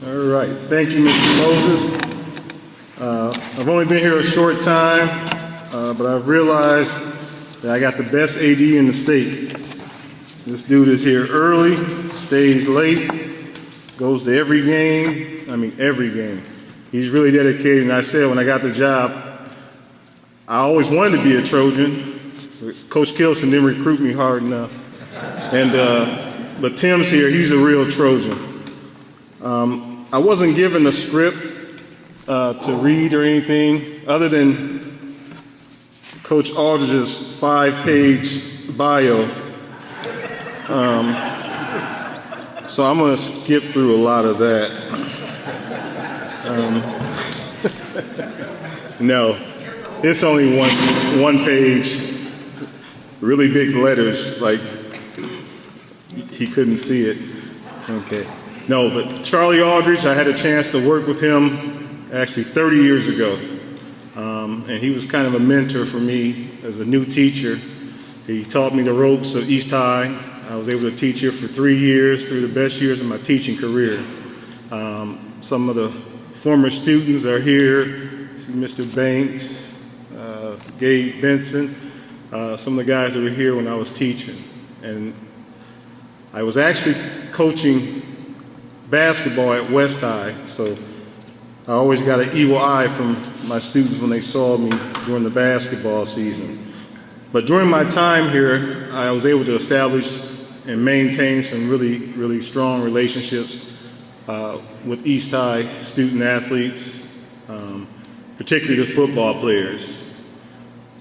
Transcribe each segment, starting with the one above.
All right. Thank you, Mr. Moses. I've only been here a short time, but I've realized that I got the best AD in the state. This dude is here early, stays late, goes to every game. I mean, every game. He's really dedicated, and I said when I got the job, I always wanted to be a Trojan. Coach Kilson didn't recruit me hard enough. But Tim's here, he's a real Trojan. I wasn't given a script to read or anything other than Coach Aldridge's 5-page bio. So I'm going to skip through a lot of that. No, it's only one page, really big letters, like he couldn't see it. Okay. No, but Charlie Aldridge, I had a chance to work with him actually 30 years ago. And he was kind of a mentor for me as a new teacher. He taught me the ropes of East High. I was able to teach here for 3 years, through the best years of my teaching career. Some of the former students are here. See Mr. Banks, Gabe Benson, some of the guys that were here when I was teaching. And I was actually coaching basketball at West High, so I always got an evil eye from my students when they saw me during the basketball season. But during my time here, I was able to establish and maintain some really strong relationships with East High student athletes, particularly the football players.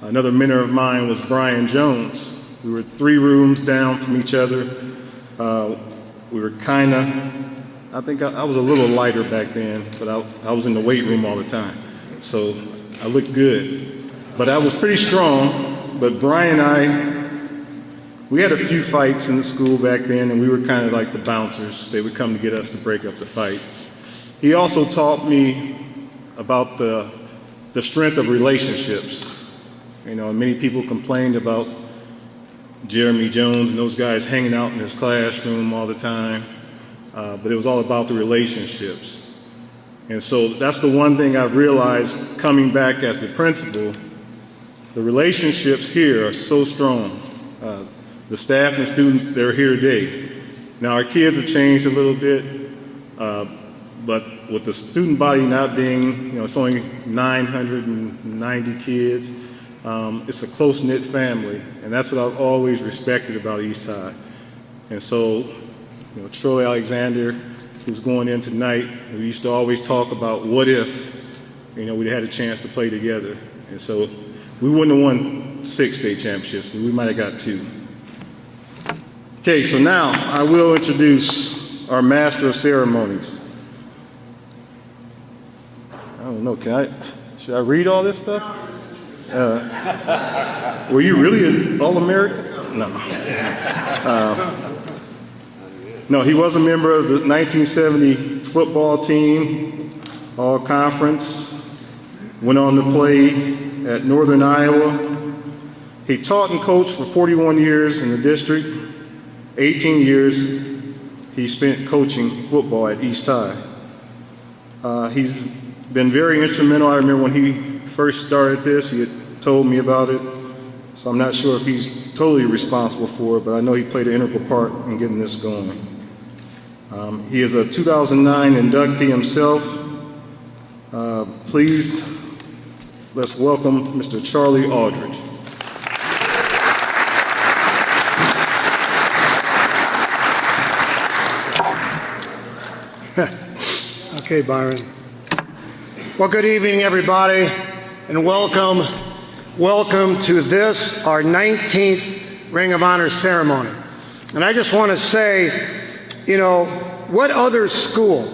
Another mentor of mine was Brian Jones. We were 3 rooms down from each other. We were I think I was a little lighter back then, but I was in the weight room all the time. So I looked good. But I was pretty strong, but Brian and I, we had a few fights in the school back then, and we were kind of like the bouncers. They would come to get us to break up the fights. He also taught me about the strength of relationships. You know, many people complained about Jeremy Jones and those guys hanging out in his classroom all the time, but it was all about the relationships. And so that's the one thing I've realized coming back as the principal. The relationships here are so strong. The staff and students, they're here today. Now our kids have changed a little bit, but with the student body not being, it's only 990 kids, it's a close-knit family, and that's what I've always respected about East High. And so, Troy Alexander, who's going in tonight, we used to always talk about what if, we had a chance to play together. And so we wouldn't have won 6 state championships, but we might have got 2. Okay, so now I will introduce our Master of Ceremonies. I don't know, should I read all this stuff? Were you really an All-American? No. No, he was a member of the 1970 football team, All-Conference, went on to play at Northern Iowa. He taught and coached for 41 years in the district. 18 years he spent coaching football at East High. He's been very instrumental. I remember when he first started this, he had told me about it, so I'm not sure if he's totally responsible for it, but I know he played an integral part in getting this going. He is a 2009 inductee himself. Please, let's welcome Mr. Charlie Aldridge. Okay, Byron. Well, good evening, everybody, and welcome to this, our 19th Ring of Honor ceremony. And I just want to say, what other school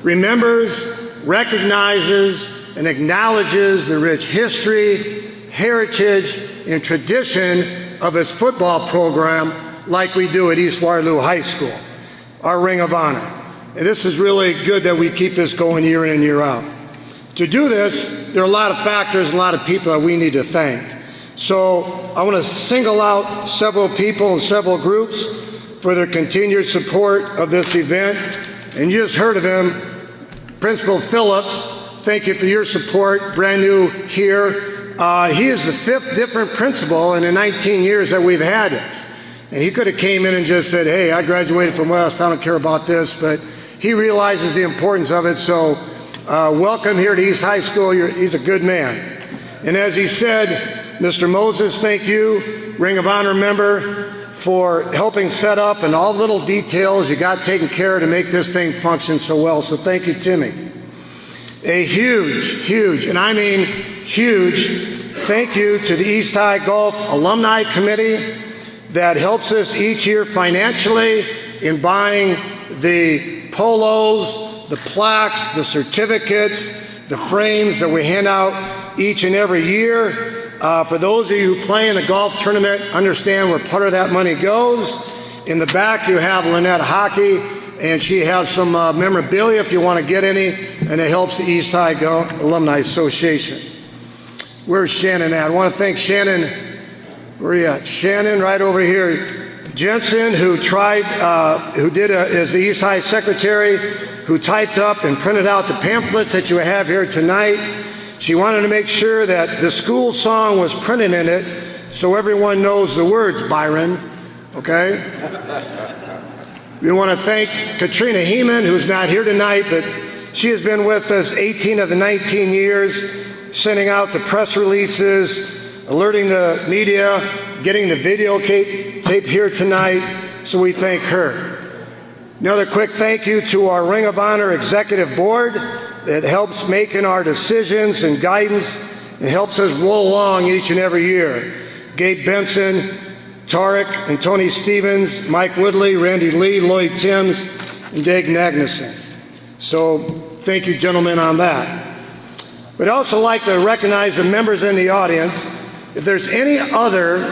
remembers, recognizes, and acknowledges the rich history, heritage, and tradition of its football program like we do at East Waterloo High School, our Ring of Honor. And this is really good that we keep this going year in and year out. To do this, there are a lot of factors and a lot of people that we need to thank. So I want to single out several people and several groups for their continued support of this event And you just heard of him, Principal Phillips. Thank you for your support, brand new here. He is the 5th different principal in the 19 years that we've had this. And he could have came in and just said, hey, I graduated from West, I don't care about this, but he realizes the importance of it. So welcome here to East High School. He's a good man. And as he said, Mr. Moses, thank you, Ring of Honor member, for helping set up and all the little details you got taken care of to make this thing function so well. So thank you, Timmy. A huge, and I mean huge, thank you to the East High Golf Alumni Committee that helps us each year financially in buying the polos, the plaques, the certificates, the frames that we hand out each and every year. For those of you who play in the golf tournament, understand where part of that money goes. In the back, you have Lynette Hockey, and she has some memorabilia if you want to get any, and it helps the East High Alumni Association. Where's Shannon at? I want to thank Shannon. Where are you at? Shannon, right over here. Jensen, who did as the East High secretary, who typed up and printed out the pamphlets that you have here tonight. She wanted to make sure that the school song was printed in it so everyone knows the words, Byron, okay? We want to thank Katrina Heeman, who's not here tonight, but she has been with us 18 of the 19 years, sending out the press releases, alerting the media, getting the videotape here tonight, so we thank her. Another quick thank you to our Ring of Honor Executive Board that helps making our decisions and guidance and helps us roll along each and every year. Gabe Benson, Tarek and Tony Stevens, Mike Woodley, Randy Lee, Lloyd Timms, and Dag Nagnuson. So thank you, gentlemen, on that. We'd also like to recognize the members in the audience. If there's any other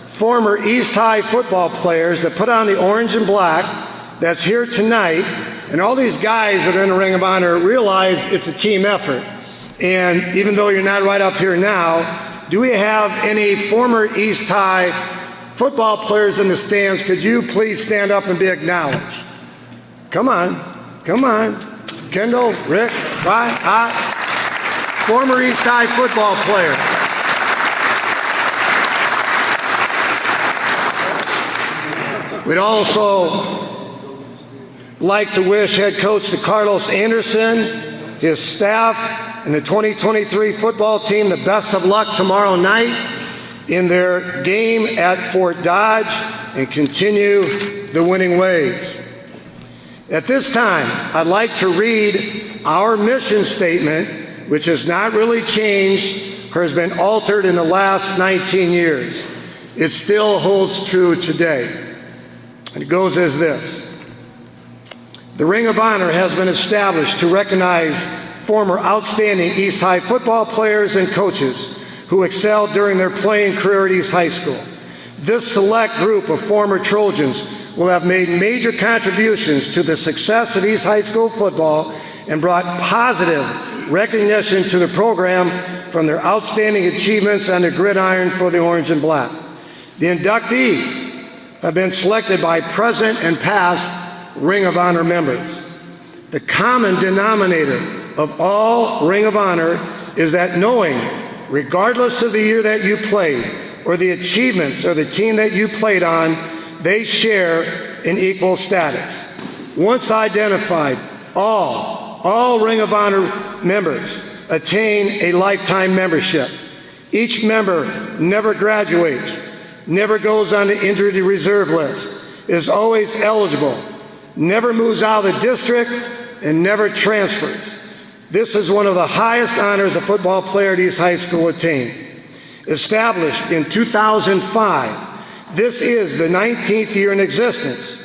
former East High football players that put on the orange and black that's here tonight, and all these guys that are in the Ring of Honor realize it's a team effort. And even though you're not right up here now, do we have any former East High football players in the stands? Could you please stand up and be acknowledged? Come on. Kendall, Rick, former East High football player. We'd also like to wish head coach Carlos Anderson, his staff, and the 2023 football team the best of luck tomorrow night in their game at Fort Dodge and continue the winning ways. At this time, I'd like to read our mission statement, which has not really changed or has been altered in the last 19 years. It still holds true today. And it goes as this. The Ring of Honor has been established to recognize former outstanding East High football players and coaches who excelled during their playing career at East High School. This select group of former Trojans will have made major contributions to the success of East High School football and brought positive recognition to the program from their outstanding achievements on the gridiron for the orange and black. The inductees have been selected by present and past Ring of Honor members. The common denominator of all Ring of Honor is that knowing, regardless of the year that you played or the achievements of the team that you played on, they share in equal status. Once identified, all Ring of Honor members attain a lifetime membership. Each member never graduates, never goes on the injury reserve list, is always eligible, never moves out of the district, and never transfers. This is one of the highest honors a football player at East High School attained. Established in 2005, this is the 19th year in existence.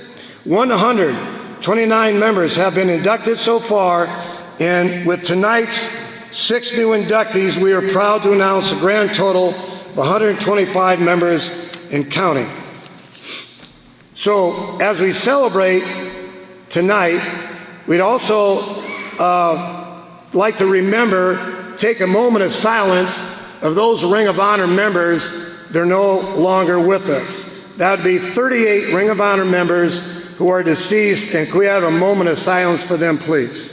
129 members have been inducted so far, and with tonight's 6 new inductees, we are proud to announce a grand total of 125 members and counting. So as we celebrate tonight, we'd also like to remember, take a moment of silence of those Ring of Honor members. They're no longer with us. That would be 38 Ring of Honor members who are deceased, and can we have a moment of silence for them, please?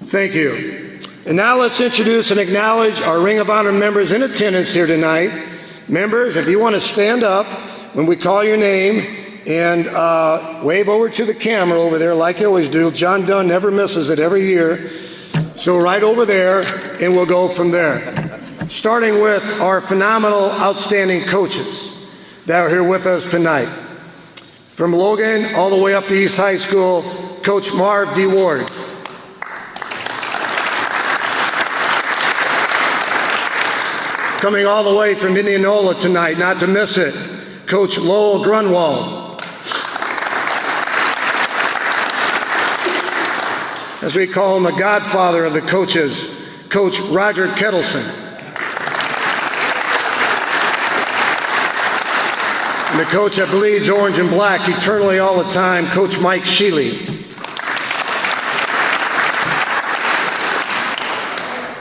Thank you. And now let's introduce and acknowledge our Ring of Honor members in attendance here tonight. Members, if you want to stand up when we call your name and wave over to the camera over there like you always do. John Dunn never misses it every year. So right over there, and we'll go from there. Starting with our phenomenal, outstanding coaches that are here with us tonight. From Logan all the way up to East High School, Coach Marv D. Ward. Coming all the way from Indianola tonight, not to miss it, Coach Lowell Grunwald. As we call him the godfather of the coaches, Coach Roger Kettleson. And the coach that bleeds orange and black eternally all the time, Coach Mike Sheely.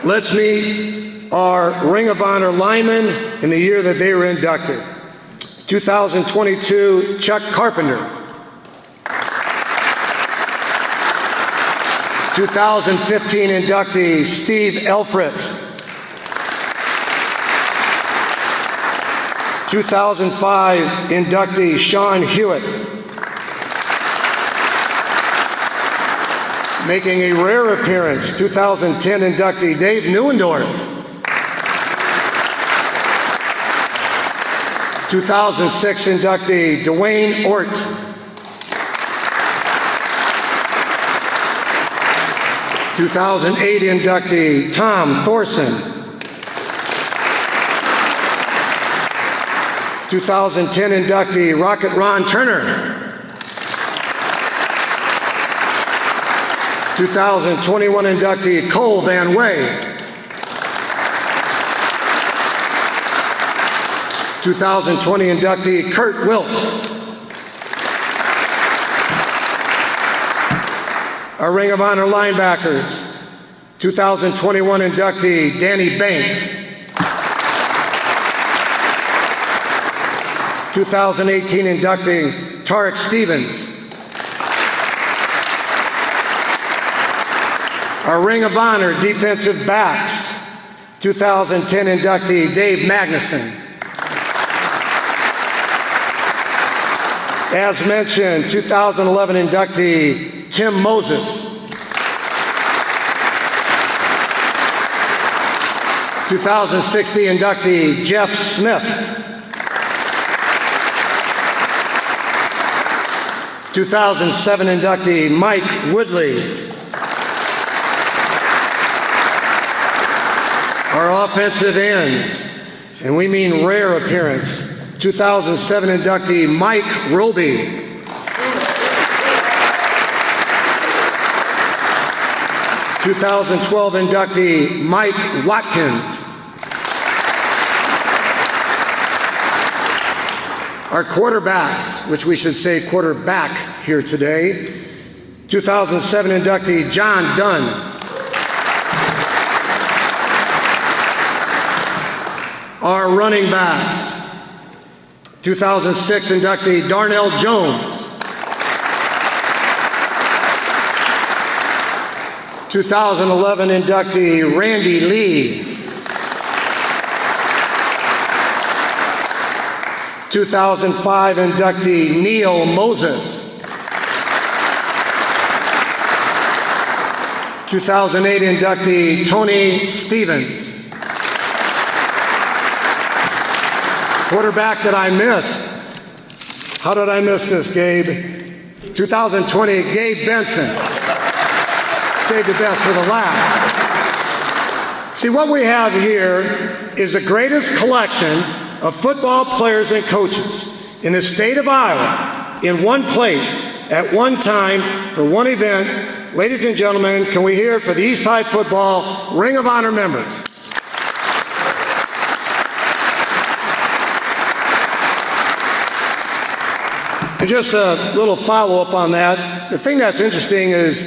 Let's meet our Ring of Honor linemen in the year that they were inducted. 2022, Chuck Carpenter. 2015 inductee, Steve Elfritz. 2005 inductee, Sean Hewitt. Making a rare appearance, 2010 inductee, Dave Neuendorf. 2006 inductee, Dwayne Ort. 2008 inductee, Tom Thorson. 2010 inductee, Rocket Ron Turner. 2021 inductee, Cole Van Way. 2020 inductee, Kurt Wilkes. Our Ring of Honor linebackers, 2021 inductee, Danny Banks. 2018 inductee, Tarek Stevens. Our Ring of Honor defensive backs, 2010 inductee, Dave Magnuson. As mentioned, 2011 inductee, Tim Moses. 2016 inductee, Jeff Smith. 2007 inductee, Mike Woodley. Our offensive ends, and we mean rare appearance, 2007 inductee, Mike Roby. 2012 inductee, Mike Watkins. Our quarterbacks, which we should say quarterback here today, 2007 inductee, John Dunn. Our running backs, 2006 inductee, Darnell Jones. 2011 inductee, Randy Lee. 2005 inductee, Neil Moses. 2008 inductee, Tony Stevens. Quarterback that I missed. How did I miss this, Gabe? 2020, Gabe Benson. Save the best for the last. See, what we have here is the greatest collection of football players and coaches in the state of Iowa in one place at one time for one event. Ladies and gentlemen, can we hear it for the East High Football Ring of Honor members? And just a little follow-up on that. The thing that's interesting is,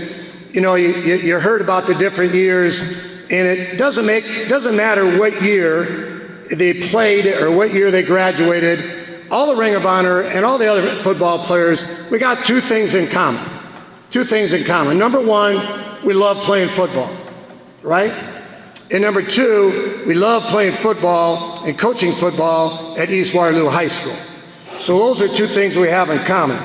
you know, you heard about the different years, and it doesn't matter what year they played or what year they graduated, all the Ring of Honor and all the other football players, we got two things in common. Two things in common. Number one, we love playing football, right? And number two, we love playing football and coaching football at East Waterloo High School. So those are two things we have in common.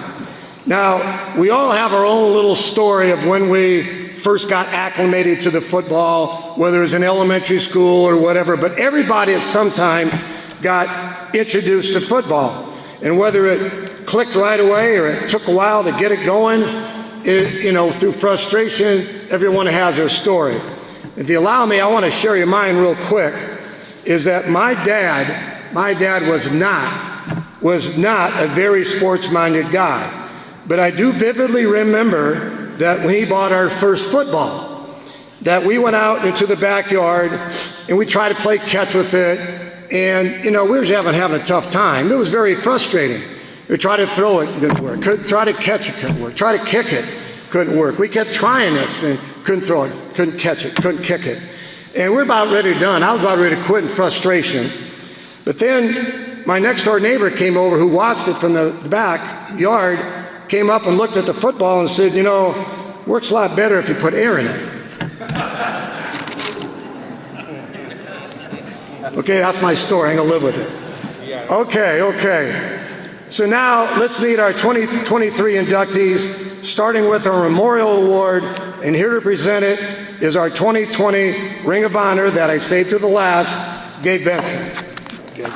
Now, we all have our own little story of when we first got acclimated to the football, whether it was in elementary school or whatever, but everybody at some time got introduced to football. And whether it clicked right away or it took a while to get it going, through frustration, everyone has their story. If you allow me, I want to share you mine real quick, is that my dad was not a very sports-minded guy. But I do vividly remember that when he bought our first football, that we went out into the backyard and we tried to play catch with it. And, we were having a tough time. It was very frustrating. We tried to throw it, didn't work. Try to catch it, couldn't work. Try to kick it, couldn't work. We kept trying this and couldn't throw it, couldn't catch it, couldn't kick it. And we're about ready to done. I was about ready to quit in frustration. But then my next door neighbor came over who watched it from the backyard, came up and looked at the football and said, works a lot better if you put air in it. Okay, that's my story. I'm going to live with it. Okay. So now let's meet our 2023 inductees, starting with our Memorial Award. And here to present it is our 2020 Ring of Honor that I saved to the last, Gabe Benson. Gabe.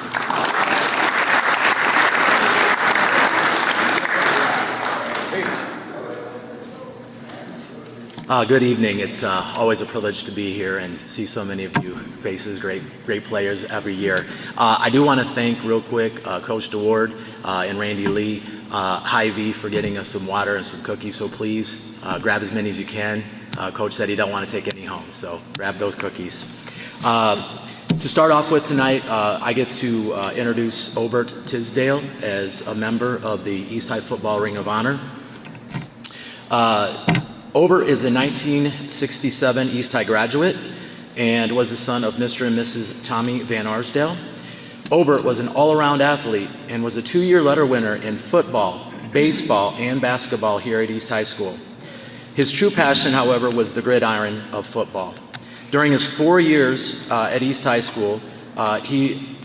Good evening. It's always a privilege to be here and see so many of you faces, great players every year. I do want to thank real quick Coach DeWard and Randy Lee, Hy-Vee for getting us some water and some cookies, so please grab as many as you can. Coach said he don't want to take any home, so grab those cookies. To start off with tonight, I get to introduce Obert Tisdale as a member of the East High Football Ring of Honor. Obert is a 1967 East High graduate and was the son of Mr. and Mrs. Tommy Van Arsdale. Obert was an all-around athlete and was a 2-year letter winner in football, baseball, and basketball here at East High School. His true passion, however, was the gridiron of football. During his 4 years at East High School, he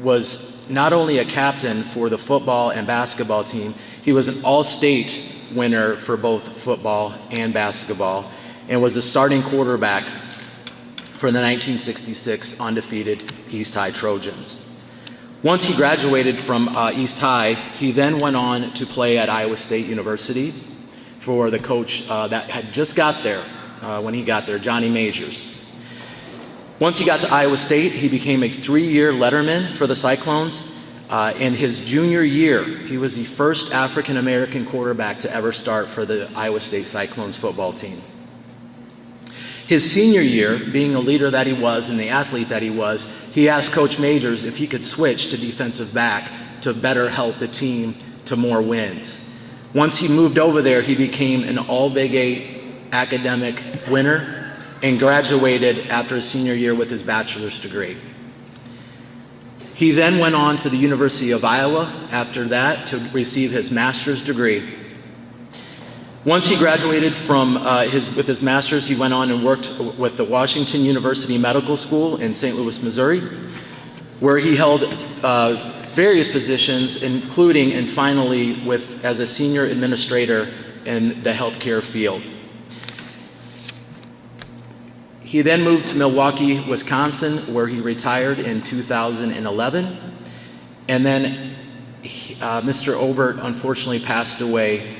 was not only a captain for the football and basketball team, he was an all-state winner for both football and basketball and was the starting quarterback for the 1966 undefeated East High Trojans. Once he graduated from East High, he then went on to play at Iowa State University for the coach that had just got there when he got there, Johnny Majors. Once he got to Iowa State, he became a 3-year letterman for the Cyclones. In his junior year, he was the first African-American quarterback to ever start for the Iowa State Cyclones football team. His senior year, being a leader that he was and the athlete that he was, he asked Coach Majors if he could switch to defensive back to better help the team to more wins. Once he moved over there, he became an all-Big 8 academic winner and graduated after his senior year with his bachelor's degree. He then went on to the University of Iowa after that to receive his master's degree. Once he graduated with his master's, he went on and worked with the Washington University Medical School in St. Louis, Missouri, where he held various positions, including and finally as a senior administrator in the healthcare field. He then moved to Milwaukee, Wisconsin, where he retired in 2011. And then Mr. Obert unfortunately passed away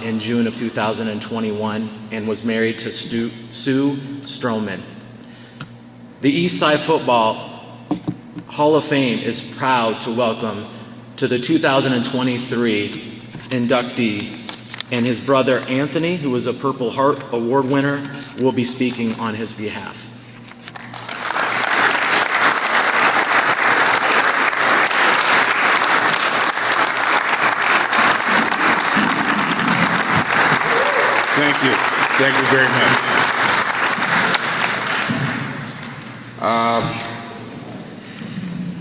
in June of 2021 and was married to Sue Stroman. The East High Football Hall of Fame is proud to welcome to the 2023 inductee, and his brother Anthony, who was a Purple Heart Award winner, will be speaking on his behalf. Thank you. Thank you very much.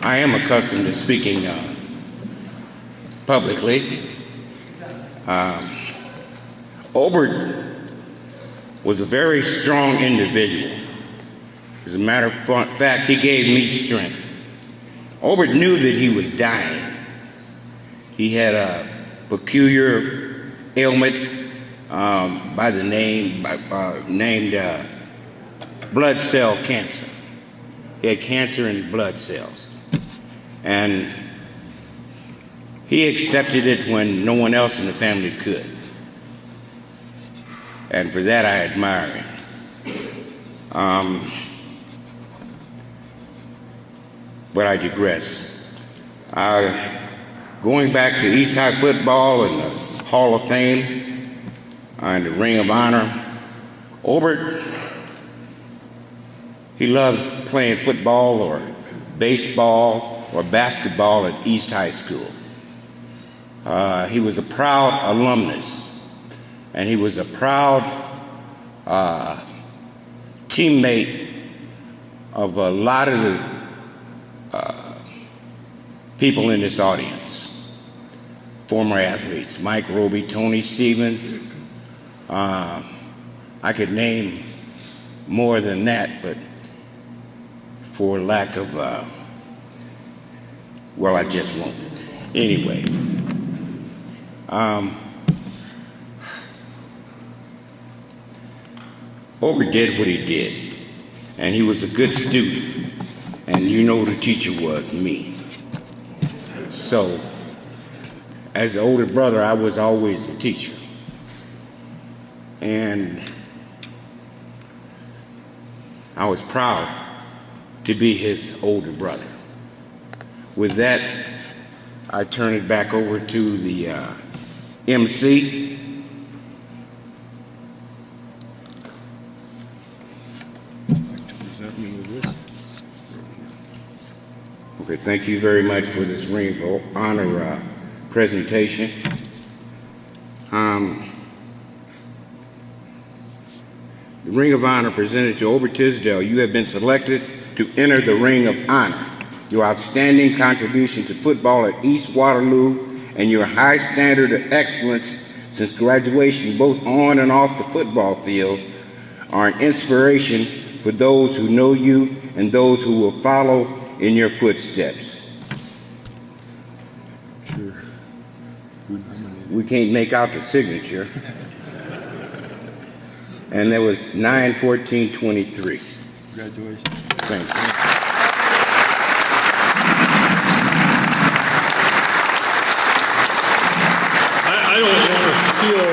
I am accustomed to speaking publicly. Obert was a very strong individual. As a matter of fact, he gave me strength. Obert knew that he was dying. He had a peculiar ailment by the name named blood cell cancer. He had cancer in his blood cells, and he accepted it when no one else in the family could. And for that, I admire him. But I digress. Going back to Eastside football and the Hall of Fame and the Ring of Honor, Obert, he loved playing football or baseball or basketball at East High School. He was a proud alumnus, and he was a proud teammate of a lot of the people in this audience. Former athletes, Mike Roby, Tony Stevens. I could name more than that, but for lack of, well, I just won't. Anyway, Obert did what he did, and he was a good student, and you know who the teacher was, me. So, as the older brother, I was always the teacher. And I was proud to be his older brother. With that, I turn it back over to the MC. Okay, thank you very much for this Ring of Honor presentation. The Ring of Honor presented to Obert Tisdale. You have been selected to enter the Ring of Honor. Your outstanding contribution to football at East Waterloo and your high standard of excellence since graduation, both on and off the football field, are an inspiration for those who know you and those who will follow in your footsteps. Sure. We can't make out the signature. And there was 9/14/23. Congratulations. Thank you. I don't want to steal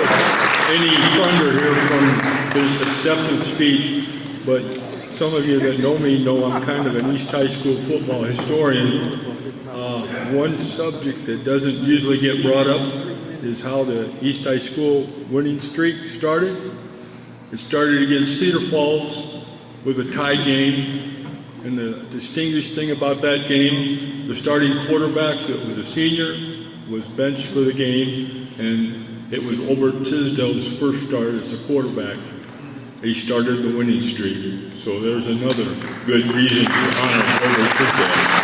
any thunder here from this acceptance speech, but some of you that know me know I'm kind of an East High School football historian. One subject that doesn't usually get brought up is how the East High School winning streak started. It started against Cedar Falls with a tie game, and the distinguished thing about that game, the starting quarterback that was a senior was benched for the game, and it was Obert Tisdale's first start as a quarterback. He started the winning streak, so there's another good reason to honor Obert Tisdale.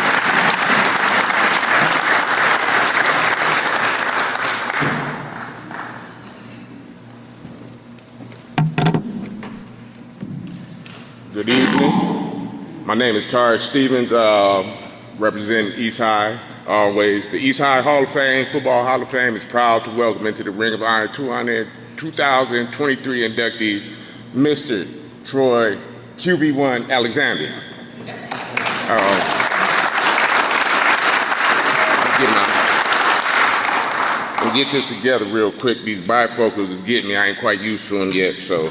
Good evening. My name is Tarek Stevens, representing East High always. The East High Hall of Fame, Football Hall of Fame, is proud to welcome into the Ring of Honor 2023 inductee, Mr. Troy QB1 Alexander. I'll get this together real quick. These bifocals is getting me. I ain't quite used to them yet, so.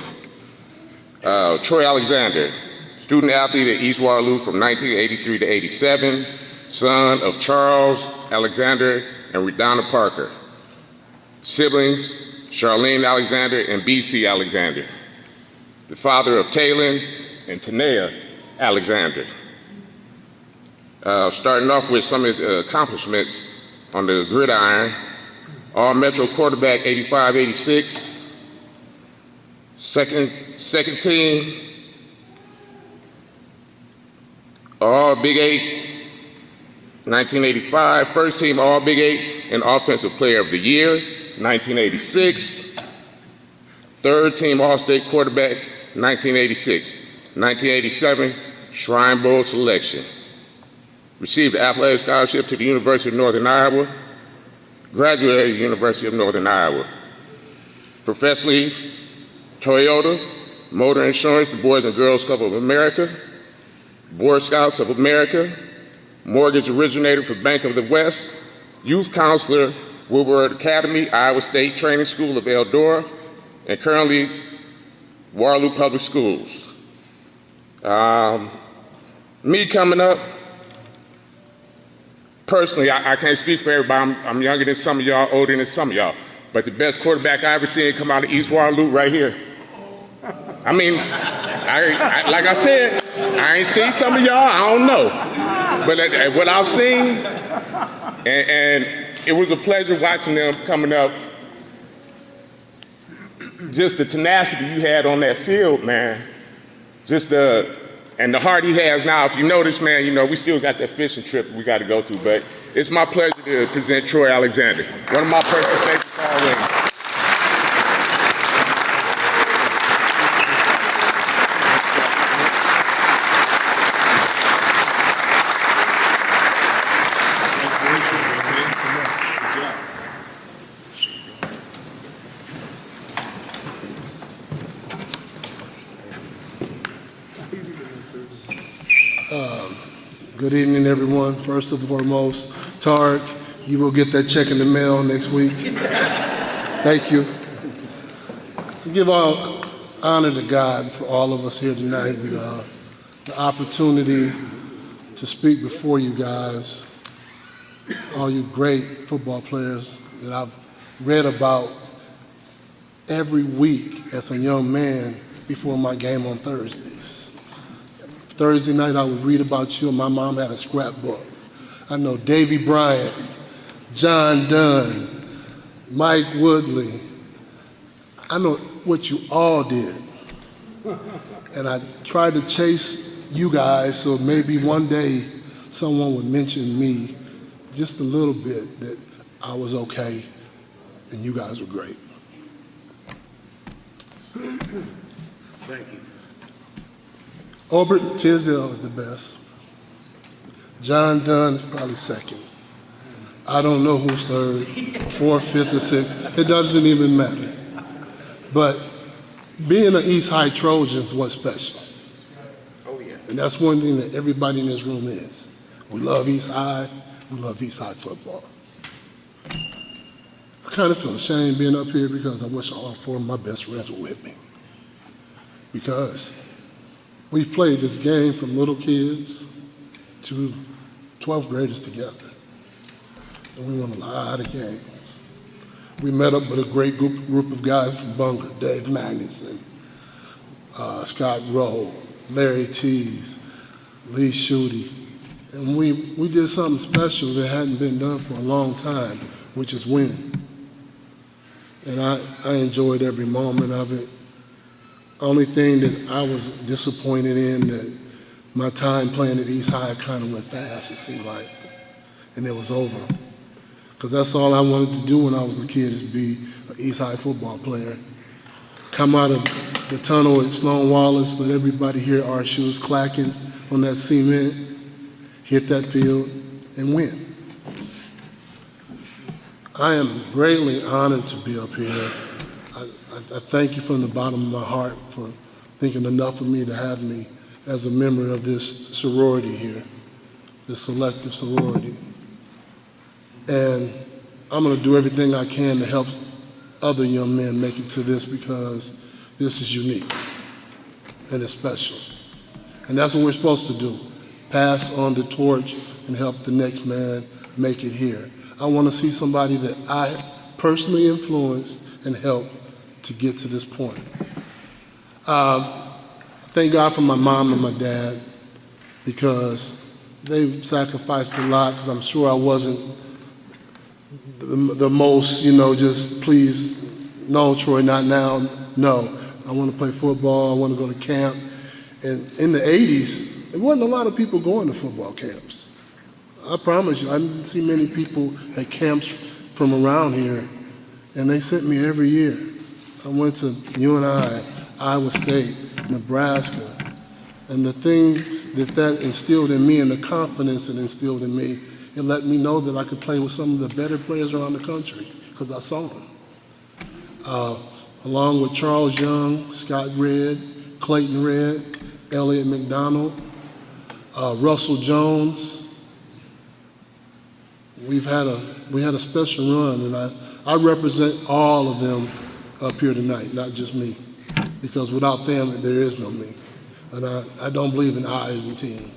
Troy Alexander, student athlete at East Waterloo from 1983 to 87, son of Charles Alexander and Redonna Parker. Siblings, Charlene Alexander and BC Alexander. The father of Taylin and Tanea Alexander. Starting off with some of his accomplishments on the gridiron, All-Metro quarterback 85-86, Second team, all Big 8 1985, first team All-Big 8 and Offensive Player of the Year. 1986, third team All-State quarterback. 1986. 1987, Shrine Bowl selection. Received an athletic scholarship to the University of Northern Iowa. Graduated at the University of Northern Iowa. Professionally, Toyota, Motor Insurance, the Boys and Girls Club of America, Boy Scouts of America, mortgage originator for Bank of the West, youth counselor, Woodward Academy, Iowa State Training School of Eldora, and currently Waterloo Public Schools. Me coming up, personally, I can't speak for everybody. I'm younger than some of y'all, older than some of y'all. But the best quarterback I ever seen come out of East Waterloo right here. I mean, like I said, I ain't seen some of y'all, I don't know. But what I've seen, and it was a pleasure watching them coming up. Just the tenacity you had on that field, man. And the heart he has now. If you notice, man, you know, we still got that fishing trip we got to go to, but it's my pleasure to present Troy Alexander, one of my personal favorites always. Good evening, everyone. First and foremost, Tarek, you will get that check in the mail next week. Thank you. Give all honor to God for all of us here tonight, and, the opportunity to speak before you guys, all you great football players that I've read about every week as a young man before my game on Thursdays. Thursday night, I would read about you, and my mom had a scrapbook. I know Davy Bryant, John Dunn, Mike Woodley. I know what you all did. And I tried to chase you guys so maybe one day someone would mention me just a little bit, that I was okay and you guys were great. Thank you. Obert Tisdale is the best. John Dunn is probably second. I don't know who's third, fourth, fifth, or sixth. It doesn't even matter. But being an East High Trojan is what's special. Oh, yeah. And that's one thing that everybody in this room is. We love East High. We love East High football. I kind of feel ashamed being up here because I wish all four of my best friends were with me. Because we played this game from little kids to 12th graders together. And we won a lot of games. We met up with a great group of guys from Bunker, Dave Magnuson, Scott Rowe, Larry Tees, Lee Schutte. And we did something special that hadn't been done for a long time, which is win. And I enjoyed every moment of it. Only thing that I was disappointed in, that my time playing at East High kind of went fast, it seemed like, and it was over. Because that's all I wanted to do when I was a kid, is be an East High football player. Come out of the tunnel at Sloan Wallace, let everybody hear our shoes clacking on that cement, hit that field, and win. I am greatly honored to be up here. I thank you from the bottom of my heart for thinking enough of me to have me as a member of this sorority here, this selective sorority. And I'm going to do everything I can to help other young men make it to this, because this is unique and it's special. And that's what we're supposed to do, pass on the torch and help the next man make it here. I want to see somebody that I personally influenced and helped to get to this point. Thank God for my mom and my dad, because they sacrificed a lot, because I'm sure I wasn't the most, just please, no, Troy, not now. No, I want to play football, I want to go to camp. And in the 80s, there wasn't a lot of people going to football camps. I promise you, I didn't see many people at camps from around here, and they sent me every year. I went to UNI, Iowa State, Nebraska, and the things that instilled in me and the confidence it instilled in me, it let me know that I could play with some of the better players around the country because I saw them. Along with Charles Young, Scott Redd, Clayton Redd, Elliot McDonald, Russell Jones. We had a special run, and I represent all of them up here tonight, not just me, because without them, there is no me. And I don't believe in I as a team.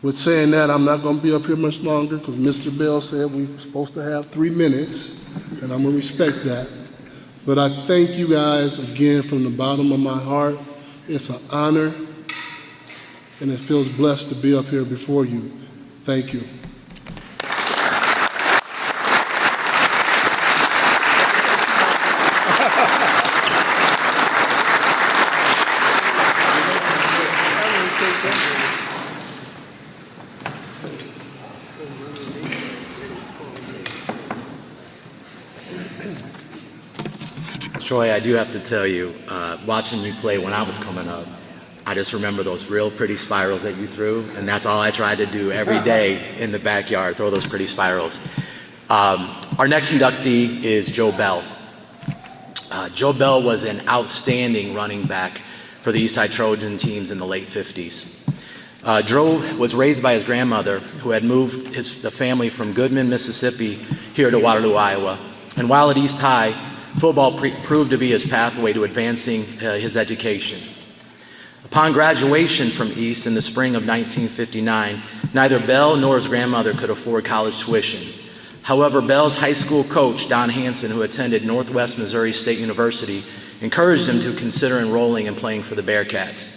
With saying that, I'm not going to be up here much longer because Mr. Bell said we were supposed to have 3 minutes, and I'm going to respect that. But I thank you guys again from the bottom of my heart. It's an honor, and it feels blessed to be up here before you. Thank you. Troy, I do have to tell you, watching you play when I was coming up, I just remember those real pretty spirals that you threw, and that's all I tried to do every day in the backyard, throw those pretty spirals. Our next inductee is Joe Bell. Joe Bell was an outstanding running back for the Eastside Trojan teams in the late 50s. Joe was raised by his grandmother, who had moved the family from Goodman, Mississippi, here to Waterloo, Iowa. And while at East High, football proved to be his pathway to advancing his education. Upon graduation from East in the spring of 1959, neither Bell nor his grandmother could afford college tuition. However, Bell's high school coach, Don Hanson, who attended Northwest Missouri State University, encouraged him to consider enrolling and playing for the Bearcats.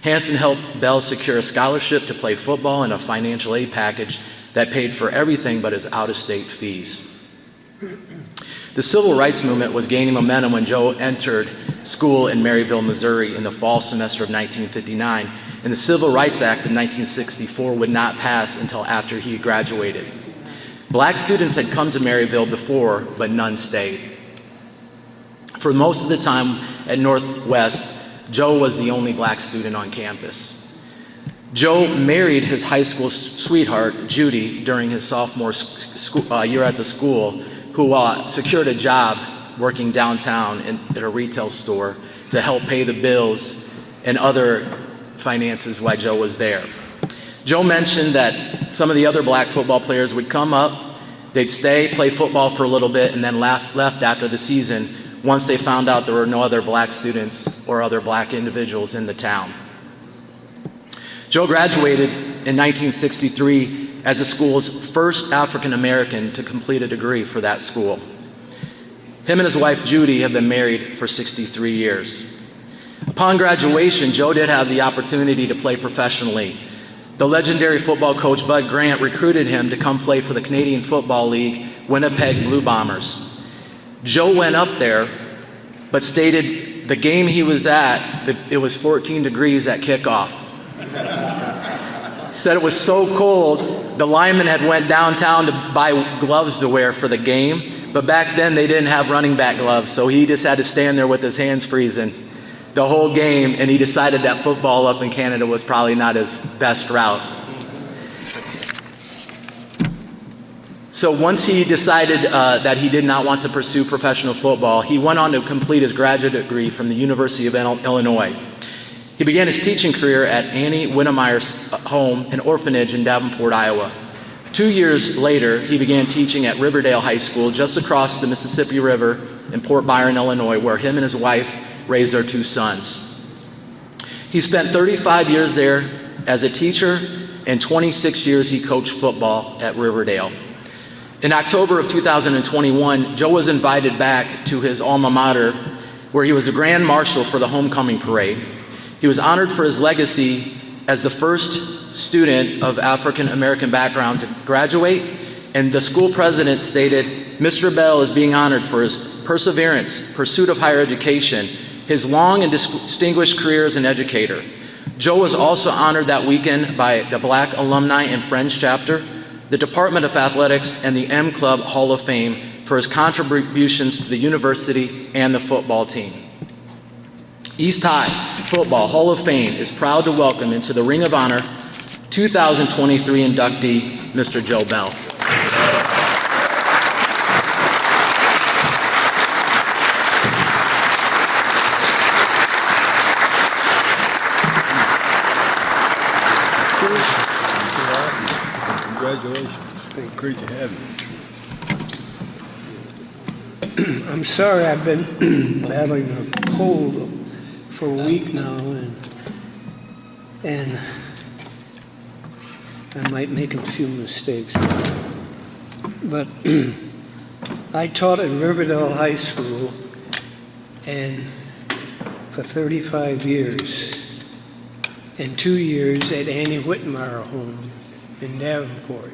Hanson helped Bell secure a scholarship to play football and a financial aid package that paid for everything but his out-of-state fees. The civil rights movement was gaining momentum when Joe entered school in Maryville, Missouri in the fall semester of 1959, and the Civil Rights Act of 1964 would not pass until after he graduated. Black students had come to Maryville before, but none stayed. For most of the time at Northwest, Joe was the only black student on campus. Joe married his high school sweetheart, Judy, during his sophomore year at the school, who secured a job working downtown at a retail store to help pay the bills and other finances while Joe was there. Joe mentioned that some of the other black football players would come up, they'd stay, play football for a little bit, and then left after the season once they found out there were no other black students or other black individuals in the town. Joe graduated in 1963 as the school's first African American to complete a degree for that school. Him and his wife Judy have been married for 63 years. Upon graduation, Joe did have the opportunity to play professionally. The legendary football coach Bud Grant recruited him to come play for the Canadian Football League Winnipeg Blue Bombers. Joe went up there, but stated the game he was at, it was 14 degrees at kickoff. Said it was so cold, the linemen had went downtown to buy gloves to wear for the game, but back then they didn't have running back gloves, so he just had to stand there with his hands freezing the whole game, and he decided that football up in Canada was probably not his best route. So once he decided that he did not want to pursue professional football, he went on to complete his graduate degree from the University of Illinois. He began his teaching career at Annie Winnemeyer's home and orphanage in Davenport, Iowa. 2 years later, he began teaching at Riverdale High School just across the Mississippi River in Port Byron, Illinois, where him and his wife raised their 2 sons. He spent 35 years there as a teacher, and 26 years he coached football at Riverdale. In October of 2021, Joe was invited back to his alma mater, where he was the Grand Marshal for the homecoming parade. He was honored for his legacy as the first student of African American background to graduate, and the school president stated, "Mr. Bell is being honored for his perseverance, pursuit of higher education, his long and distinguished career as an educator. Joe was also honored that weekend by the Black Alumni and Friends Chapter, the Department of Athletics, and the M Club Hall of Fame for his contributions to the university and the football team. East High Football Hall of Fame is proud to welcome into the Ring of Honor 2023 inductee, Mr. Joe Bell. Congratulations. Great to have you. I'm sorry, I've been battling a cold for a week now, and I might make a few mistakes. But I taught at Riverdale High School and for 35 years, and 2 years at Annie Whitmire Home in Davenport,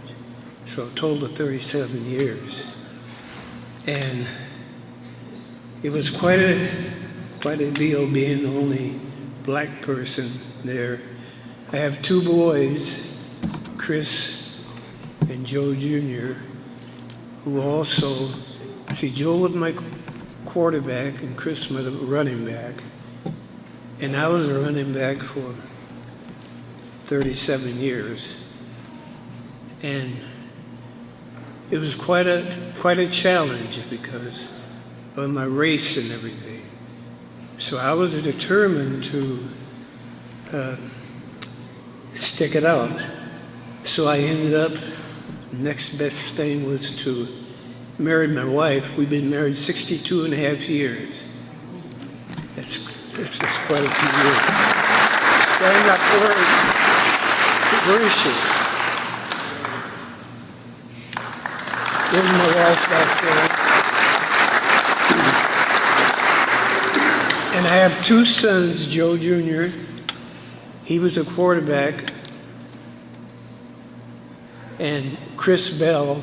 so a total of 37 years. And it was quite a deal being the only black person there. I have 2 boys, Chris and Joe Jr., who also, see, Joe was my quarterback and Chris was a running back. And I was a running back for 37 years. And it was quite a challenge because of my race and everything. So I was determined to stick it out. So I ended up, next best thing was to marry my wife. We've been married 62 and a half years. That's quite a few years. Stand up, where is she? There's my wife back there. And I have 2 sons, Joe Jr., he was a quarterback, and Chris Bell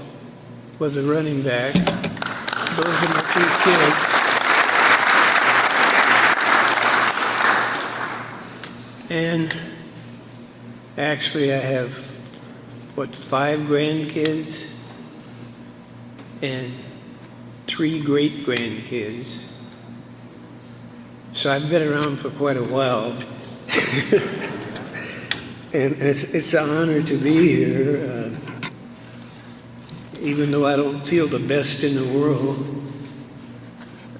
was a running back. Those are my 2 kids. And actually I have, 5 grandkids and 3 great-grandkids. So I've been around for quite a while. And it's an honor to be here. Even though I don't feel the best in the world,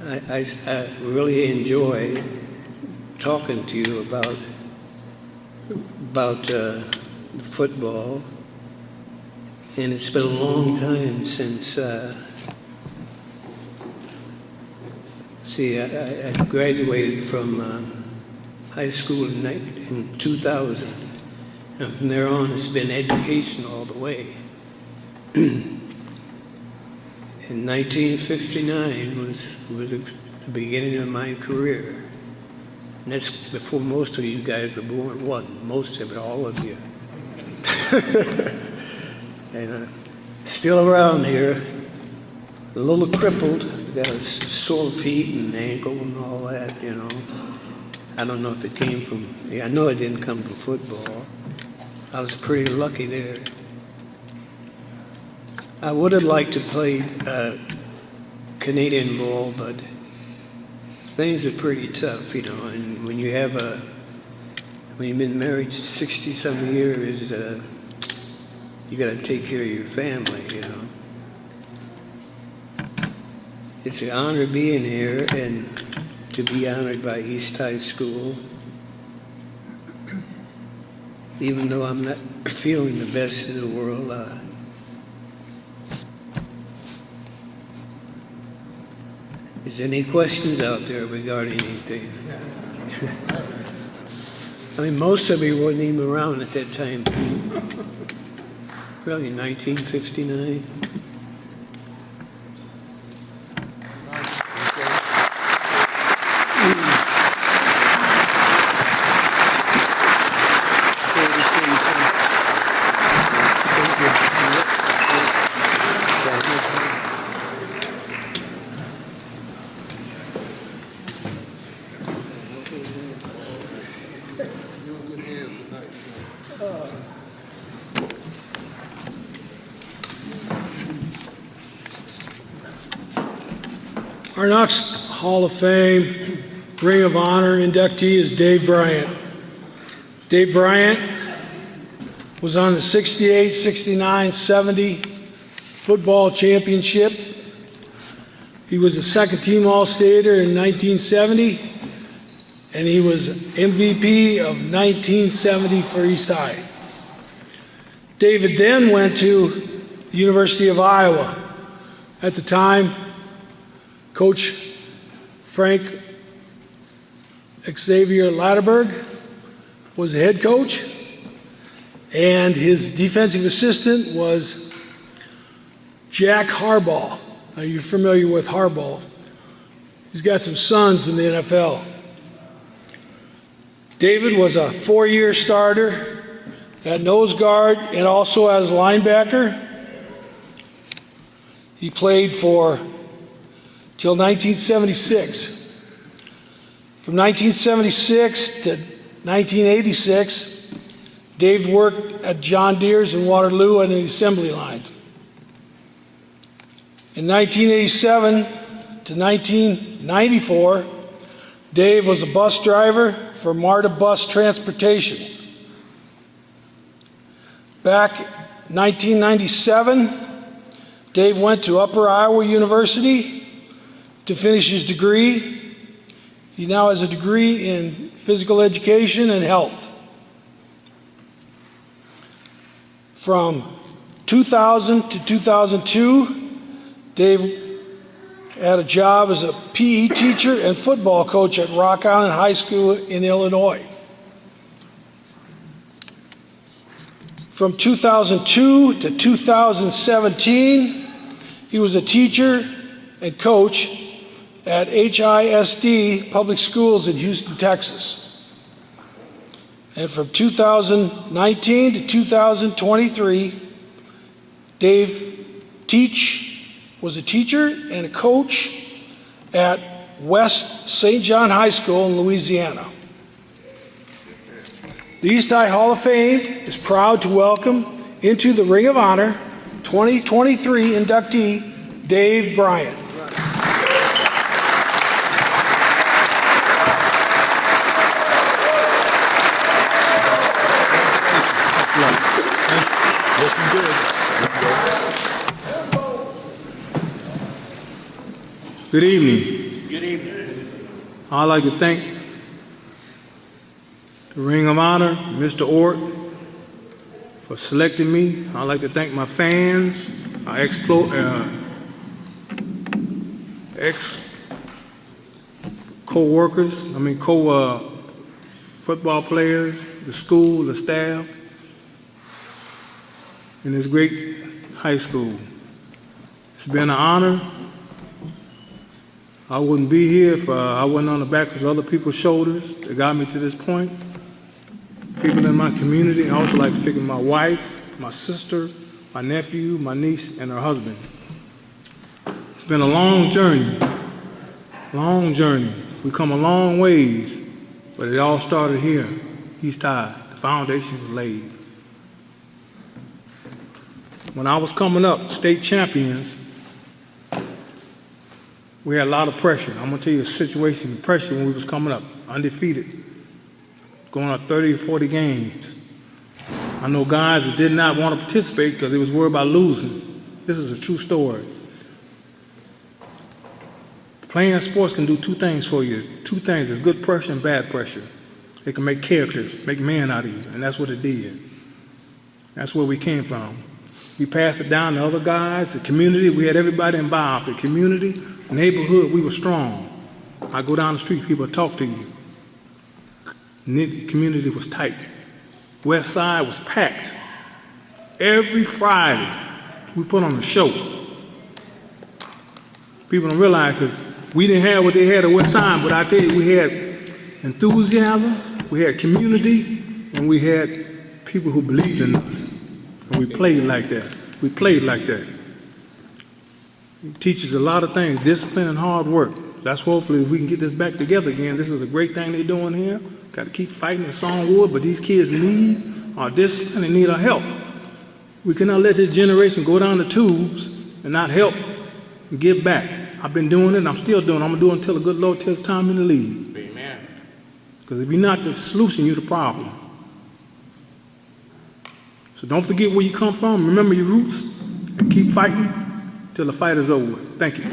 I really enjoy talking to you about football. And it's been a long time since, I graduated from high school in 2000. And from there on, it's been education all the way. In 1959 was the beginning of my career. And that's before most of you guys were born. Well, most of it, all of you. And still around here, a little crippled, got a sore feet and ankle and all that, you know. I don't know if it came from, I know it didn't come from football. I was pretty lucky there. I would have liked to play Canadian ball, but things are pretty tough, you know. And when you've been married 60-some years, you got to take care of your family, you know. It's an honor being here and to be honored by East High School. Even though I'm not feeling the best in the world, is there any questions out there regarding anything? I mean, most of you weren't even around at that time. Really, 1959? Our next Hall of Fame Ring of Honor inductee is Dave Bryant. Dave Bryant was on the 68, 69, 70 football championship. He was a second-team All-Stater in 1970, and he was MVP of 1970 for East High. David then went to the University of Iowa. At the time, Coach Frank Xavier Latterberg was the head coach, and his defensive assistant was Jack Harbaugh. Now, you're familiar with Harbaugh. He's got some sons in the NFL. David was a 4-year starter at nose guard and also as linebacker. He played for till 1976. From 1976 to 1986, Dave worked at John Deere's in Waterloo on the assembly line. In 1987 to 1994, Dave was a bus driver for MARTA Bus Transportation. Back in 1997, Dave went to Upper Iowa University to finish his degree. He now has a degree in physical education and health. From 2000 to 2002, Dave had a job as a PE teacher and football coach at Rock Island High School in Illinois. From 2002 to 2017, he was a teacher and coach at HISD Public Schools in Houston, Texas. And from 2019 to 2023, Dave was a teacher and a coach at West St. John High School in Louisiana. The East High Hall of Fame is proud to welcome into the Ring of Honor 2023 inductee Dave Bryant. Good evening. Good evening. I'd like to thank the Ring of Honor, Mr. Ort, for selecting me. I'd like to thank my fans, our football players, the school, the staff, and this great high school. It's been an honor. I wouldn't be here if I wasn't on the backs of other people's shoulders that got me to this point. People in my community. I also like to thank my wife, my sister, my nephew, my niece, and her husband. It's been a long journey. Long journey. We've come a long ways, but it all started here, East High. The foundation was laid. When I was coming up, state champions, we had a lot of pressure. I'm going to tell you a situation, pressure when we was coming up, undefeated, going up 30 or 40 games. I know guys that did not want to participate because they was worried about losing. This is a true story. Playing sports can do two things for you. Two things. It's good pressure and bad pressure. It can make characters, make men out of you, and that's what it did. That's where we came from. We passed it down to other guys, the community. We had everybody involved. The community, neighborhood, we were strong. I go down the street, people talk to you. The community was tight. West Side was packed. Every Friday, we put on a show. People don't realize because we didn't have what they had at West Side, but I tell you, we had enthusiasm, we had community, and we had people who believed in us. And we played like that. We played like that. It teaches a lot of things, discipline and hard work. That's hopefully if we can get this back together again. This is a great thing they're doing here. Got to keep fighting the Songwood, but these kids need our discipline and need our help. We cannot let this generation go down the tubes and not help and give back. I've been doing it, and I'm still doing it. I'm going to do it until the good Lord tells time in the league. Amen. Because if you're not the solution, you're the problem. So don't forget where you come from. Remember your roots and keep fighting till the fight is over. Thank you.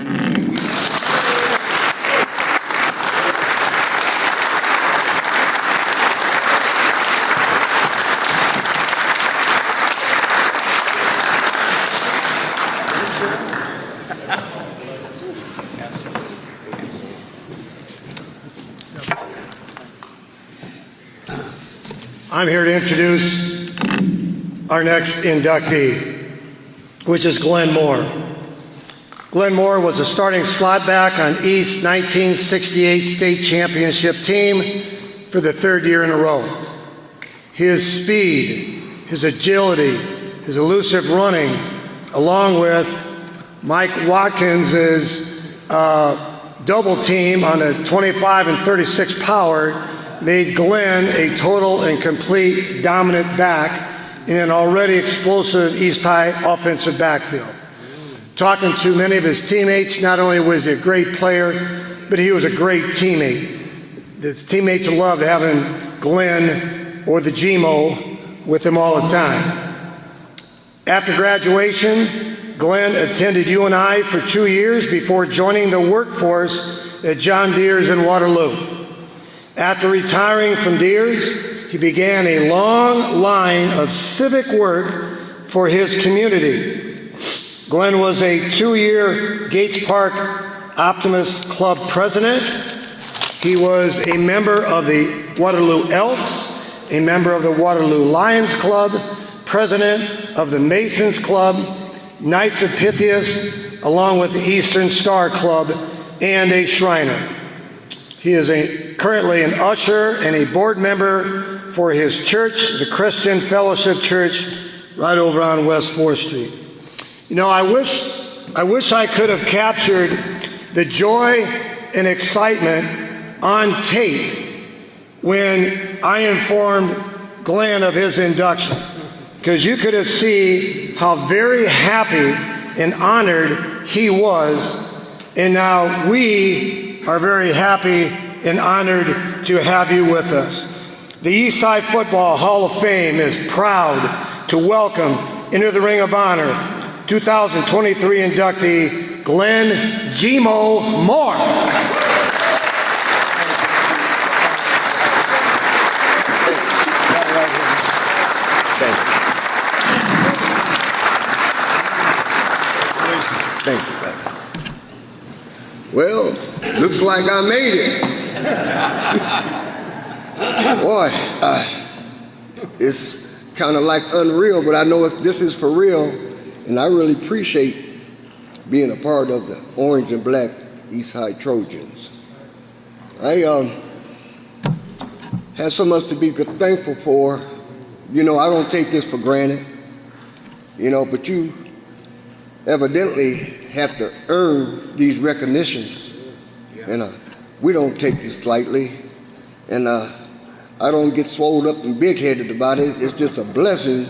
I'm here to introduce our next inductee, which is Glenn Moore. Glenn Moore was a starting slot back on East's 1968 state championship team for the third year in a row. His speed, his agility, his elusive running, along with Mike Watkins' double team on the 25 and 36 power, made Glenn a total and complete dominant back in an already explosive East High offensive backfield. Talking to many of his teammates, not only was he a great player, but he was a great teammate. His teammates loved having Glenn or the GMO with him all the time. After graduation, Glenn attended UNI for 2 years before joining the workforce at John Deere's in Waterloo. After retiring from Deere's, he began a long line of civic work for his community. Glenn was a 2-year Gates Park Optimist Club president. He was a member of the Waterloo Elks, a member of the Waterloo Lions Club, president of the Masons Club, Knights of Pythias, along with the Eastern Star Club, and a Shriner. He is currently an usher and a board member for his church, the Christian Fellowship Church, right over on West 4th Street. You know, I wish I could have captured the joy and excitement on tape when I informed Glenn of his induction, because you could have seen how very happy and honored he was, and now we are very happy and honored to have you with us. The East High Football Hall of Fame is proud to welcome into the Ring of Honor 2023 inductee Glenn Gmo Moore. Thank you, brother. Well, looks like I made it. Boy, it's kind of like unreal, but I know this is for real, and I really appreciate being a part of the orange and black East High Trojans. I have so much to be thankful for. You know, I don't take this for granted, you know, but you evidently have to earn these recognitions, and we don't take this lightly, and I don't get swelled up and big-headed about it. It's just a blessing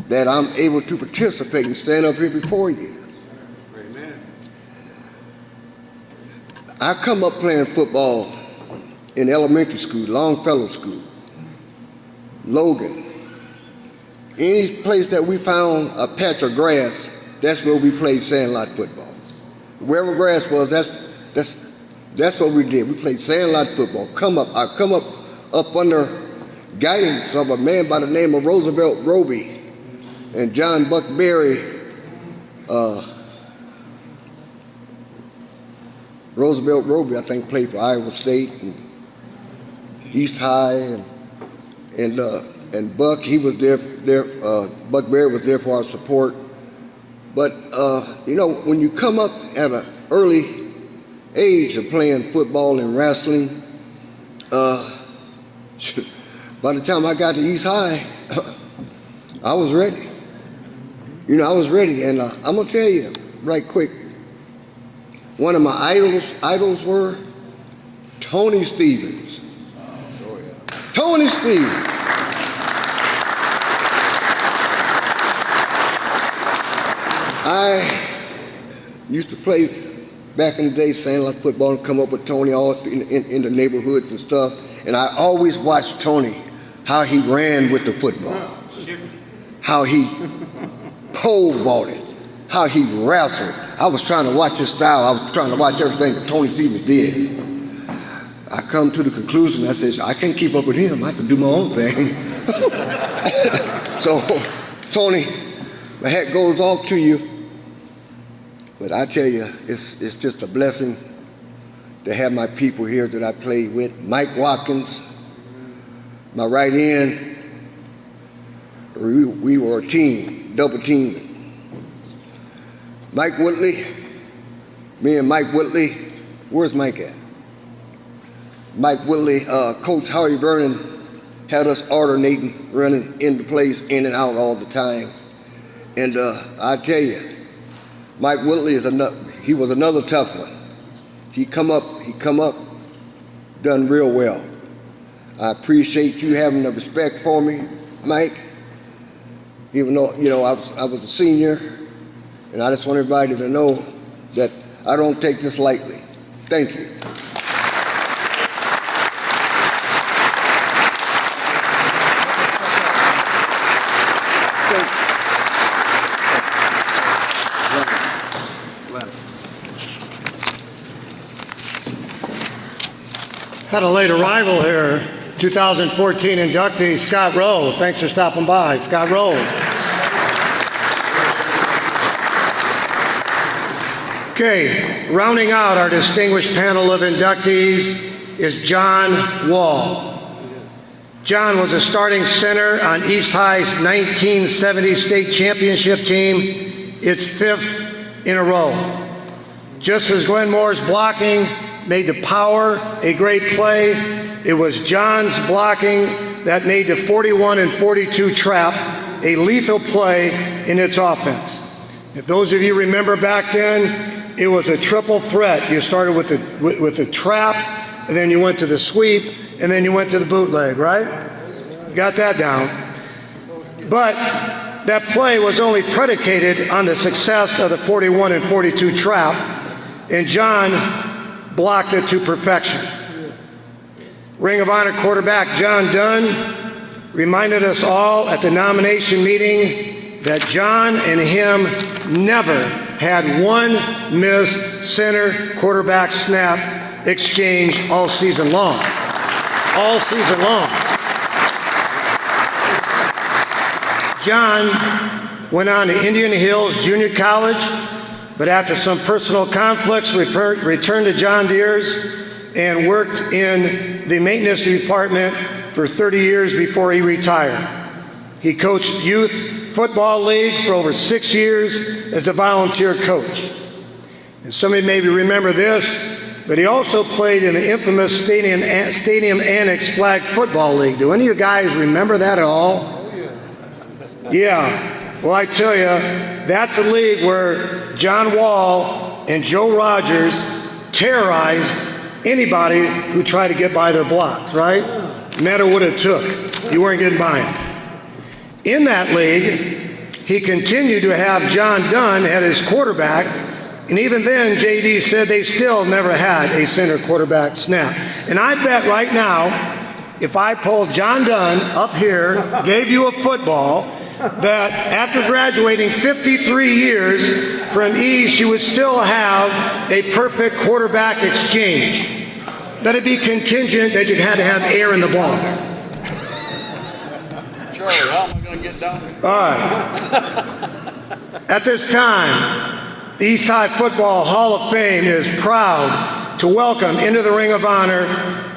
that I'm able to participate and stand up here before you. Amen. I come up playing football in elementary school, Longfellow School, Logan. Any place that we found a patch of grass, that's where we played sandlot football. Wherever grass was, that's what we did. We played sandlot football. I come up under guidance of a man by the name of Roosevelt Roby and John Buck Berry. Roosevelt Roby, I think, played for Iowa State and East High, and Buck, he was there. Buck Berry was there for our support. But you know, when you come up at an early age of playing football and wrestling, by the time I got to East High, I was ready. You know, I was ready, and I'm gonna tell you right quick. One of my idols were Tony Stevens. Tony Stevens. I used to play back in the day, Sandlot football, and come up with Tony all in the neighborhoods and stuff. And I always watched Tony, how he ran with the football, how he pole vaulted, how he wrestled. I was trying to watch his style. I was trying to watch everything that Tony Stevens did. I come to the conclusion, I said, I can't keep up with him. I have to do my own thing. So, Tony, my hat goes off to you. But I tell you, it's just a blessing to have my people here that I played with. Mike Watkins, my right end. We were a team, double team. Mike Whitley, me and Mike Whitley. Where's Mike at? Mike Whitley, Coach Harry Vernon had us alternating, running into place, in and out all the time. And I tell you, Mike Whitley he was another tough one. He come up, done real well. I appreciate you having the respect for me, Mike. Even though, I was a senior, and I just want everybody to know that I don't take this lightly. Thank you. Had a late arrival here, 2014 inductee Scott Rowe. Thanks for stopping by, Scott Rowe. Okay, rounding out our distinguished panel of inductees is John Wall. John was a starting center on East High's 1970 state championship team, its 5th in a row. Just as Glenn Moore's blocking made the power a great play, it was John's blocking that made the 41 and 42 trap a lethal play in its offense. If those of you remember back then, it was a triple threat. You started with the trap, and then you went to the sweep, and then you went to the bootleg, right? Got that down. But that play was only predicated on the success of the 41 and 42 trap, and John blocked it to perfection. Ring of Honor quarterback John Dunn reminded us all at the nomination meeting that John and him never had one missed center quarterback snap exchange all season long. All season long. John went on to Indian Hills Junior College, but after some personal conflicts, returned to John Deere's and worked in the maintenance department for 30 years before he retired. He coached youth football league for over 6 years as a volunteer coach. And some of you maybe remember this, but he also played in the infamous Stadium Annex Flag Football League. Do any of you guys remember that at all? Yeah. Well, I tell you, that's a league where John Wall and Joe Rogers terrorized anybody who tried to get by their blocks, right? No matter what it took, you weren't getting by him. In that league, he continued to have John Dunn at his quarterback, and even then, JD said they still never had a center quarterback snap. And I bet right now, if I pulled John Dunn up here, gave you a football, that after graduating 53 years from East, you would still have a perfect quarterback exchange. But it'd be contingent that you had to have air in the ball. Charlie, how am I going to get down? All right. At this time, the East High Football Hall of Fame is proud to welcome into the Ring of Honor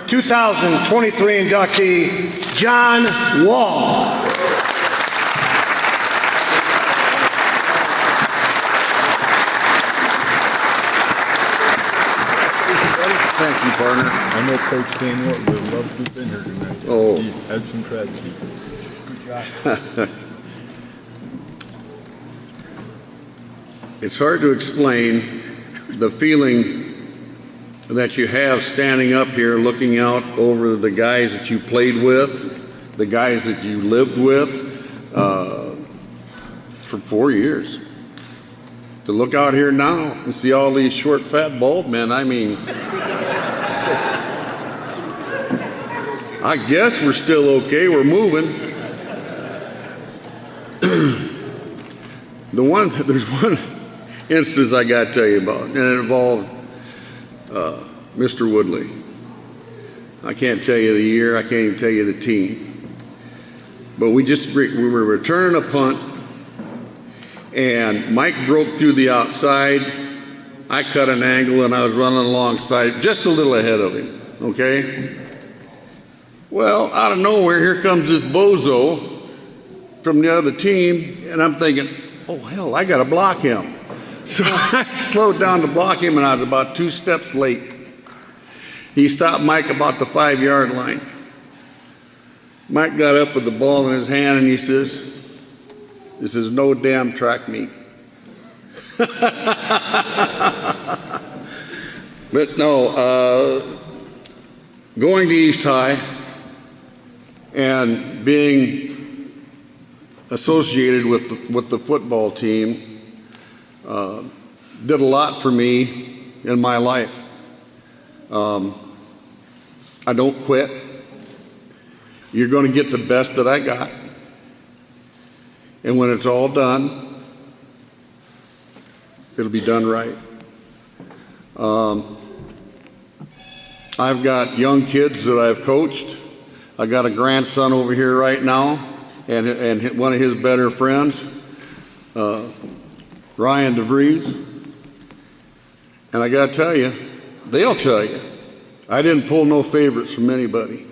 2023 inductee John Wall. Thank you, partner. I know Coach Daniel would love to have been here tonight. Oh. He had some tragedy. Good job. It's hard to explain the feeling that you have standing up here looking out over the guys that you played with, the guys that you lived with for 4 years. to look out here now and see all these short, fat, bald men, I mean, I guess we're still okay. We're moving. There's one instance I got to tell you about, and it involved Mr. Woodley. I can't tell you the year. I can't even tell you the team. But we were returning a punt, and Mike broke through the outside. I cut an angle, and I was running alongside, just a little ahead of him. Okay. Well, out of nowhere, here comes this bozo from the other team, and I'm thinking, oh, hell, I got to block him. So I slowed down to block him, and I was about 2 steps late. He stopped Mike about the 5-yard line. Mike got up with the ball in his hand, and he says, "This is no damn track meet." But no, going to East High and being associated with the football team did a lot for me in my life. I don't quit. You're going to get the best that I got. And when it's all done, it'll be done right. I've got young kids that I've coached. I got a grandson over here right now, and one of his better friends, Ryan DeVries. And I got to tell you, they'll tell you, I didn't pull no favorites from anybody.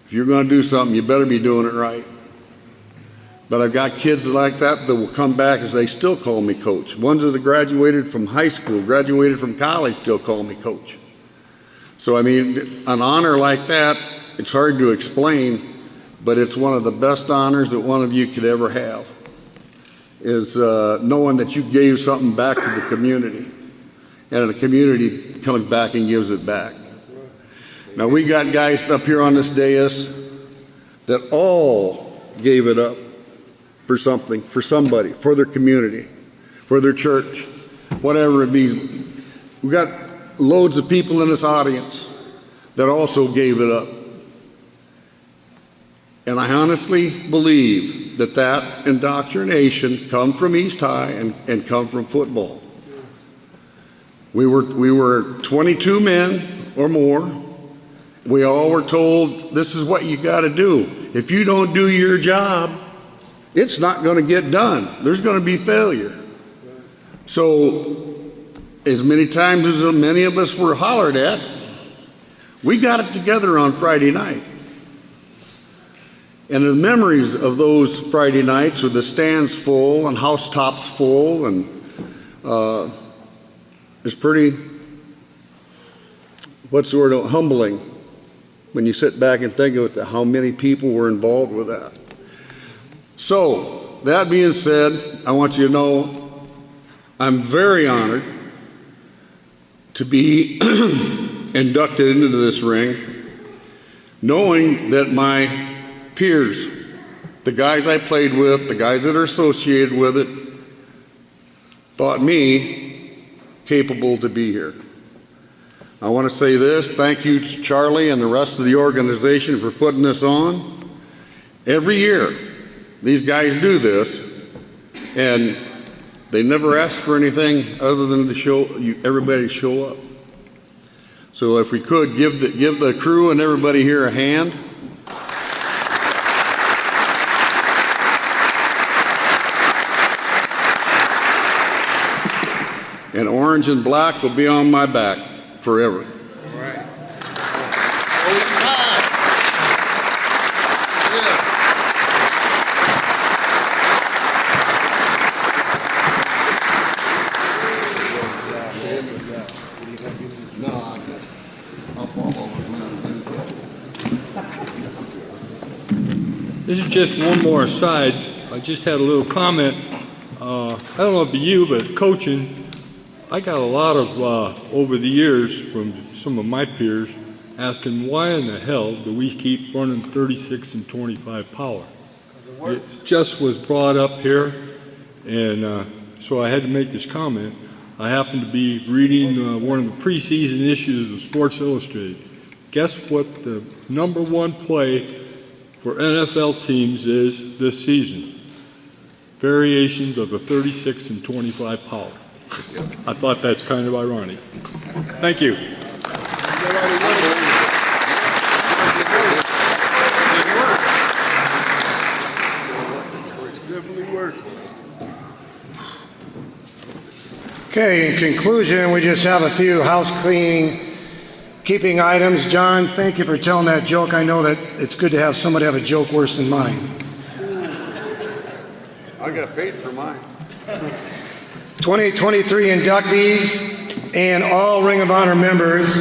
If you're going to do something, you better be doing it right. But I've got kids like that will come back as they still call me coach. Ones that have graduated from high school, graduated from college, still call me coach. So, I mean, an honor like that, it's hard to explain, but it's one of the best honors that one of you could ever have, is knowing that you gave something back to the community, and the community comes back and gives it back. Now, we got guys up here on this dais that all gave it up for something, for somebody, for their community, for their church, whatever it be. We got loads of people in this audience that also gave it up. And I honestly believe that indoctrination come from East High and come from football. We were 22 men or more. We all were told, this is what you got to do. If you don't do your job, it's not going to get done. There's going to be failure. So, as many times as many of us were hollered at, we got it together on Friday night. And the memories of those Friday nights with the stands full and housetops full, and it's pretty, what's the word, humbling when you sit back and think of it, how many people were involved with that. So, that being said, I want you to know I'm very honored to be inducted into this ring, knowing that my peers, the guys I played with, the guys that are associated with it, thought me capable to be here. I want to say this, thank you to Charlie and the rest of the organization for putting this on. Every year, these guys do this, and they never ask for anything other than to show everybody show up. So if we could give the crew and everybody here a hand. And orange and black will be on my back forever. All right. This is just one more aside. I just had a little comment. I don't know if it's you, but coaching, I got a lot of, over the years, from some of my peers, asking why in the hell do we keep running 36 and 25 power? It just was brought up here, and so I had to make this comment. I happened to be reading one of the preseason issues of Sports Illustrated. Guess what the #1 play for NFL teams is this season? Variations of a 36 and 25 power. I thought that's kind of ironic. Thank you. Okay, in conclusion, we just have a few housekeeping items. John, thank you for telling that joke. I know that it's good to have somebody have a joke worse than mine. I got paid for mine. 2023 inductees and all Ring of Honor members,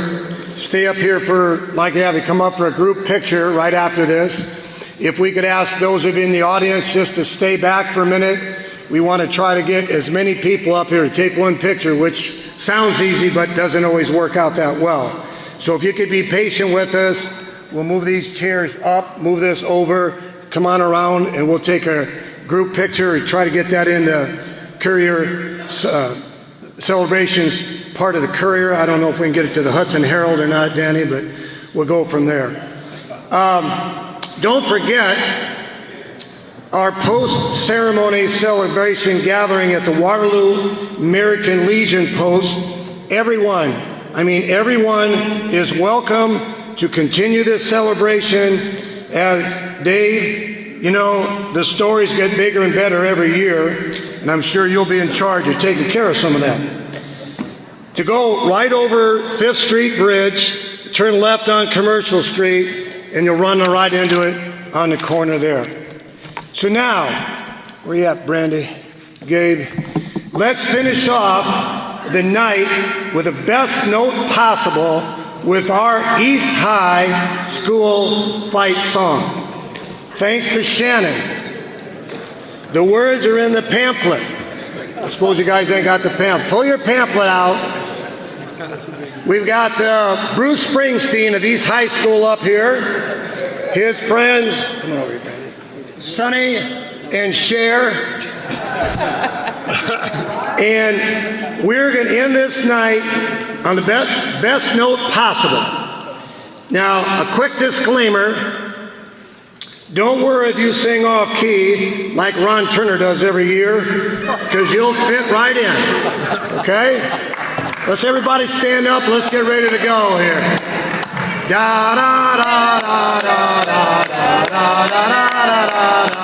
stay up here for, like to have you come up for a group picture right after this. If we could ask those of you in the audience just to stay back for a minute. We want to try to get as many people up here to take one picture, which sounds easy but doesn't always work out that well. So if you could be patient with us, we'll move these chairs up, move this over, come on around, and we'll take a group picture and try to get that in the Courier celebrations part of the Courier. I don't know if we can get it to the Hudson Herald or not, Danny, but we'll go from there. Don't forget our post-ceremony celebration gathering at the Waterloo American Legion Post. Everyone is welcome to continue this celebration. As Dave, the stories get bigger and better every year, and I'm sure you'll be in charge of taking care of some of that. To go right over 5th Street Bridge, turn left on Commercial Street, and you'll run right into it on the corner there. So now, where you at, Brandy? Gabe? Let's finish off the night with the best note possible with our East High School fight song. Thanks to Shannon. The words are in the pamphlet. I suppose you guys ain't got the pamphlet. Pull your pamphlet out. We've got Bruce Springsteen of East High School up here. His friends, come on over here, Brandy. Sonny and Cher. And we're going to end this night on the best note possible. Now, a quick disclaimer. Don't worry if you sing off key like Ron Turner does every year, because you'll fit right in. Okay? Let's everybody stand up. Let's get ready to go here. Da da da da da da da da da da da.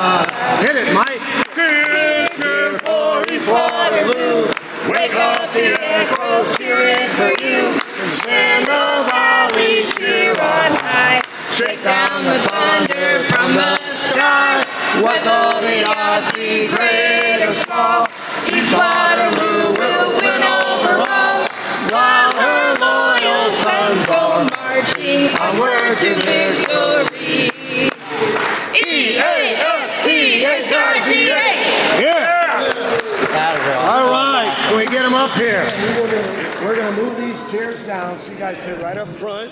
Hit it, Mike. Cheer for East Waterloo. Wake up the echoes cheering for you. Send the volley cheer on high. Shake down the thunder from the sky. What though the odds be great or small, East Waterloo will win overall. While her loyal sons go marching onward to victory. E-A-S-T-H-I-G-H. Yeah. All right, can we get them up here? We're going to move these chairs down so you guys sit right up front.